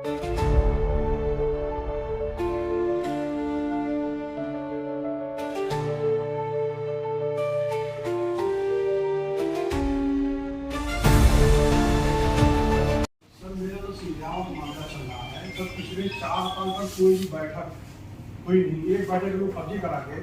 मामला चल रहा है। तो पिछले 4 साल तक कोई भी बैठक हुई नहीं। एक बैठक लोग फर्जी करा के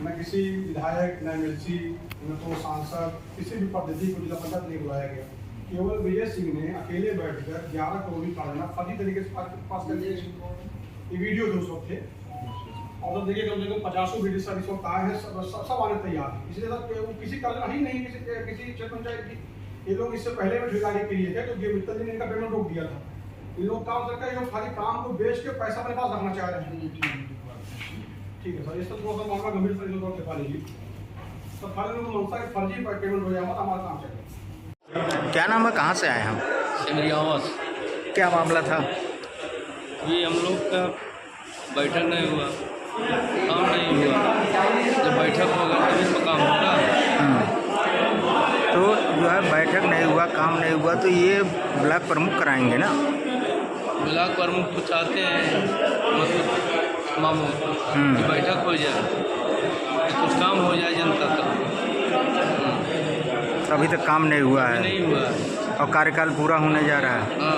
न किसी विधायक, न एमएलसी, न तो सांसद, किसी भी पद्धति को जिला पंचायत नहीं बुलाया गया। केवल विजय सिंह ने अकेले बैठकर 11 करोड़ का योजना फर्जी तरीके से पास कर दिया। ये वीडियो जो सब थे और तो देखिए कम से कम 50 वीडियो सब इस वक्त आए हैं, सब आने तैयार है। इसलिए वो किसी कारण ही नहीं किसी क्षेत्र पंचायत की। ये लोग इससे पहले भी ठेकेदारी किए थे, तो मित्तल जी ने इनका पेमेंट रोक दिया था। ये लोग काम करके जो खाली काम को बेच के पैसा अपने पास रखना चाह रहे हैं। ठीक है सर, इस पर थोड़ा सा मामला गंभीर तरीके से दिखा लीजिए। तो खाली लोग मनसा के फर्जी पेमेंट हो जाए, हमारा काम चलेगा। क्या नाम है, कहाँ से आए हम? सिमरियावास। क्या मामला था? ये हम लोग का बैठक नहीं हुआ, काम नहीं हुआ। जब बैठक होगा तभी तो काम होगा। तो जो है बैठक नहीं हुआ, काम नहीं हुआ, तो ये ब्लॉक प्रमुख कराएंगे ना? ब्लॉक प्रमुख तो चाहते हैं मतलब मामू कि बैठक हो जाए, कुछ काम हो जाए जनता का। अभी तक काम नहीं हुआ है, नहीं हुआ और कार्यकाल पूरा होने जा रहा है। हाँ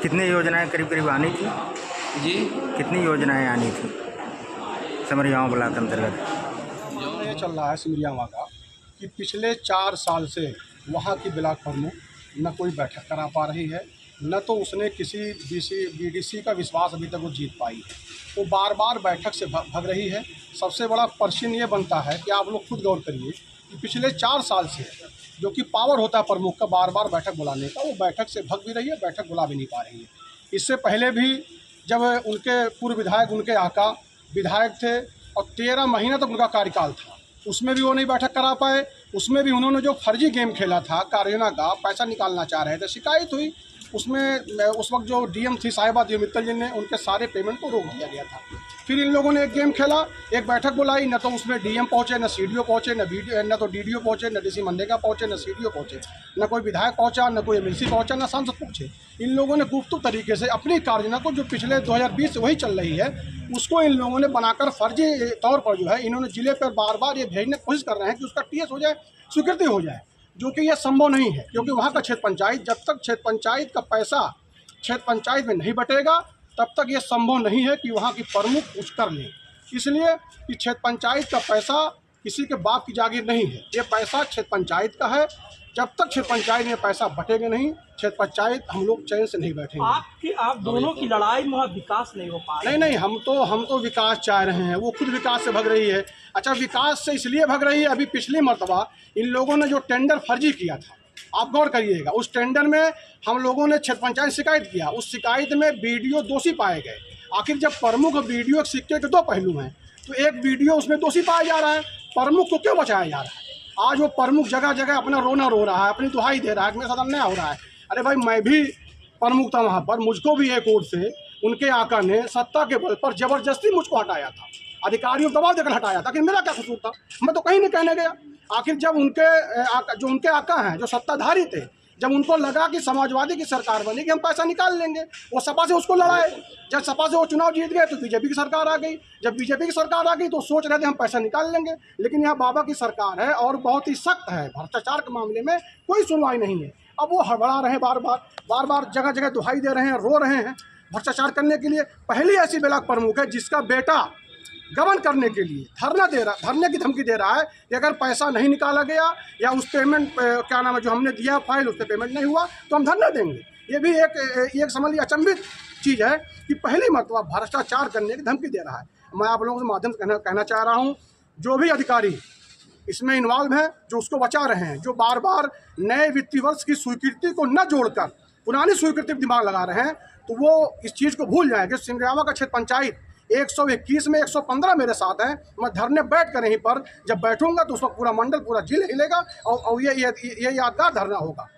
कितनी योजनाएं करीब आनी थी जी, कितनी योजनाएं आनी थी सिमरियावां ब्लॉक अंतर्गत? ये चल रहा है सिमरियावां का कि पिछले 4 साल से वहाँ की ब्लॉक प्रमुख न कोई बैठक करा पा रही है, न तो उसने किसी बीडीसी का विश्वास अभी तक वो जीत पाई है। वो बार बार बैठक से भग रही है। सबसे बड़ा प्रश्न ये बनता है कि आप लोग खुद गौर करिए कि पिछले 4 साल से जो कि पावर होता है प्रमुख का बार बार बैठक बुलाने का, वो बैठक से भग भी रही है, बैठक बुला भी नहीं पा रही है। इससे पहले भी जब उनके पूर्व विधायक, उनके आका विधायक थे और 13 महीना तक उनका कार्यकाल था, उसमें भी वो नहीं बैठक करा पाए। उसमें भी उन्होंने जो फर्जी गेम खेला था कार्योजना का, पैसा निकालना चाह रहे थे, शिकायत हुई। उसमें उस वक्त जो डीएम थी साहिबा मित्तल जी ने उनके सारे पेमेंट को रोक दिया गया था। फिर इन लोगों ने एक गेम खेला, एक बैठक बुलाई, न तो उसमें डीएम पहुँचे, न सीडीओ पहुँचे, न तो डीडीओ पहुँचे, न डीसी मनरेगा पहुँचे, न सीडीओ पहुँचे, न कोई विधायक पहुँचा, न कोई एमएलसी पहुँचा, न सांसद पहुँचे। इन लोगों ने गुप्त तरीके से अपनी कार्ययोजना को जो पिछले 2020 से वही चल रही है, उसको इन लोगों ने बनाकर फर्जी तौर पर जो है इन्होंने जिले पर बार बार ये भेजने की कोशिश कर रहे हैं कि उसका टीएस हो जाए, स्वीकृति हो जाए, जो कि यह संभव नहीं है। क्योंकि वहाँ का क्षेत्र पंचायत, जब तक क्षेत्र पंचायत का पैसा क्षेत्र पंचायत में नहीं बटेगा तब तक ये संभव नहीं है कि वहाँ की प्रमुख कुछ कर ले। इसलिए कि क्षेत्र पंचायत का पैसा किसी के बाप की जागीर नहीं है, ये पैसा क्षेत्र पंचायत का है। जब तक क्षेत्र पंचायत में पैसा बटेगा नहीं, क्षेत्र पंचायत हम लोग चैन से नहीं बैठेंगे। आप दोनों की लड़ाई में विकास नहीं हो पा रहा। नहीं, हम तो विकास चाह रहे हैं, वो खुद विकास से भग रही है। अच्छा, विकास से इसलिए भग रही है, अभी पिछली मर्तबा इन लोगों ने जो टेंडर फर्जी किया था, आप गौर करिएगा, उस टेंडर में हम लोगों ने क्षेत्र पंचायत शिकायत किया, उस शिकायत में बीडीओ दोषी पाए गए। आखिर जब प्रमुख और बीडीओ सिक्के के 2 पहलू हैं, तो एक बीडीओ उसमें दोषी पाया जा रहा है, प्रमुख को क्यों बचाया जा रहा है? आज वो प्रमुख जगह जगह अपना रोना रो रहा है, अपनी दुहाई दे रहा है कि मेरे साथ अन्याय हो रहा है। अरे भाई, मैं भी प्रमुख था वहाँ पर, मुझको भी एक ओर से उनके आका ने सत्ता के बल पर जबरदस्ती मुझको हटाया था, अधिकारियों को दबाव देकर हटाया था। कि मेरा क्या कसूर था? मैं तो कहीं नहीं कहने गया। आखिर जब उनके आका हैं, जो सत्ताधारी थे, जब उनको लगा कि समाजवादी की सरकार बनेगी, हम पैसा निकाल लेंगे, वो सपा से उसको लड़ाए। जब सपा से वो चुनाव जीत गए तो बीजेपी की सरकार आ गई। जब बीजेपी की सरकार आ गई तो सोच रहे थे हम पैसा निकाल लेंगे, लेकिन यहाँ बाबा की सरकार है और बहुत ही सख्त है। भ्रष्टाचार के मामले में कोई सुनवाई नहीं है। अब वो हड़बड़ा रहे, बार बार जगह जगह दुहाई दे रहे हैं, रो रहे हैं भ्रष्टाचार करने के लिए। पहली ऐसी ब्लॉक प्रमुख है जिसका बेटा गबन करने के लिए धरने की धमकी दे रहा है कि अगर पैसा नहीं निकाला गया या उस पेमेंट क्या नाम है जो हमने दिया फाइल, उस पर पेमेंट नहीं हुआ तो हम धरना देंगे। ये भी एक समझ लीजिए अचंभित चीज़ है कि पहली मरतबा भ्रष्टाचार करने की धमकी दे रहा है। मैं आप लोगों के माध्यम से कहना चाह रहा हूँ, जो भी अधिकारी इसमें इन्वॉल्व हैं, जो उसको बचा रहे हैं, जो बार बार नए वित्तीय वर्ष की स्वीकृति को न जोड़कर पुरानी स्वीकृति पर दिमाग लगा रहे हैं, तो वो इस चीज़ को भूल जाएं कि सिमरियावां का क्षेत्र पंचायत 121 में 115 मेरे साथ हैं। मैं धरने बैठ कर यहीं पर जब बैठूंगा तो उसमें पूरा मंडल, पूरा जिला हिलेगा और ये यादगार धरना होगा।